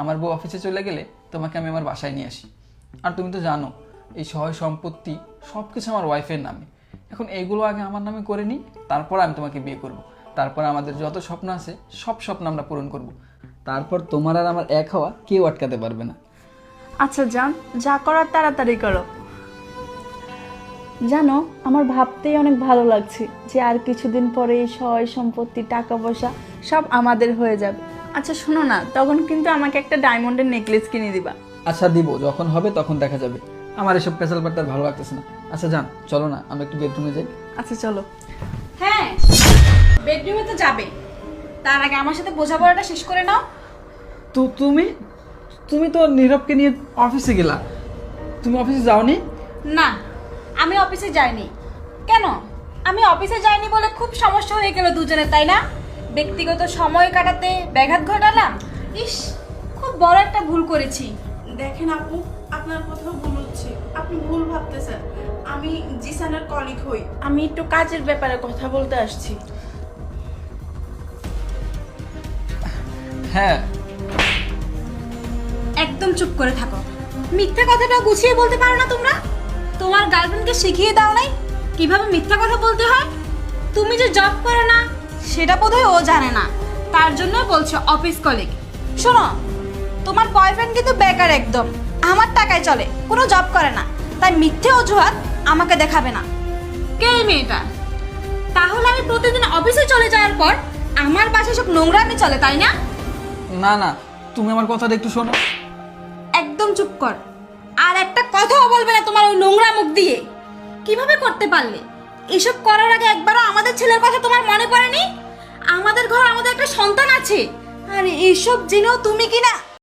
আমার বউ অফিসে চলে গেলে তোমাকে আমি আমার বাসায় নিয়ে আসি। আর তুমি তো জানো এই সহায় সম্পত্তি সব কিছু আমার ওয়াইফের নামে। এখন এইগুলো আগে আমার নামে করে নিই, তারপর আমি তোমাকে বিয়ে করব। তারপর আমাদের যত স্বপ্ন আছে সব স্বপ্ন আমরা পূরণ করব। তারপর তোমার আর আমার এক হওয়া কেউ আটকাতে পারবে না। আচ্ছা জান, যা করার তাড়াতাড়ি করো। জানো, আমার ভাবতেই অনেক ভালো লাগছে যে আর কিছুদিন পরে এই সয় সম্পত্তি টাকা পয়সা সব আমাদের হয়ে যাবে। আচ্ছা শোনো না, তখন কিন্তু আমাকে একটা ডায়মন্ডের নেকলেস কিনে দিবা। আচ্ছা দিব, যখন হবে তখন দেখা যাবে। আমার এসব পেশাল পাড়তে আর ভালো লাগতেছে না। আচ্ছা যান, চলো না আমরা একটু বেডরুমে যাই। আচ্ছা চলো। হ্যাঁ, বেডরুমে তো যাবে, তার আগে আমার সাথে বোঝাপড়াটা শেষ করে নাও। তো তুমি তুমি তো নীরবকে নিয়ে অফিসে গেলা, তুমি অফিসে যাওনি? না, আমি অফিসে যাইনি। কেন? আমি অফিসে যাইনি বলে খুব সমস্যা হয়ে গেল দুজনে, তাই না? ব্যক্তিগত সময় কাটাতে ব্যাঘাত ঘটালাম। ইস, খুব বড় একটা ভুল করেছি। দেখেন আপু, আপনার কোথাও ভুল হচ্ছে, আপনি ভুল ভাবতেছেন। আমি জিসানের কলিগ হই। আমি একটু কাজের ব্যাপারে কথা বলতে আসছি। হ্যাঁ। একদম চুপ করে থাকো। মিথ্যা কথাটা গুছিয়ে বলতে পারো না তোমরা? তোমার গার্লফ্রেন্ডকে শিখিয়ে দাও নাই কিভাবে মিথ্যা কথা বলতে হয়? তুমি যে জব করো না সেটা বোধহয় ও জানে না, তার জন্য বলছো অফিস কলিগ। শোনো, তোমার বয়ফ্রেন্ড কিন্তু বেকার একদম, আমার টাকায় চলে, কোনো জব করে না, তাই মিথ্যে অজুহাত আমাকে দেখাবে না। কে এই মেয়েটা? তাহলে আমি প্রতিদিন অফিসে চলে যাওয়ার পর আমার বাসায় সব নোংরামি চলে, তাই না? না না, তুমি আমার কথাটা একটু শোনো। একদম চুপ কর, আর একটা কথাও বলবে না তোমার ওই নোংরা মুখ দিয়ে। কিভাবে করতে পারলে? এসব করার আগে একবারও আমাদের ছেলের কথা তোমার মনে পড়েনি? আমাদের ঘর, আমাদের একটা সন্তান আছে, আর এইসব জেনেও তুমি কিনা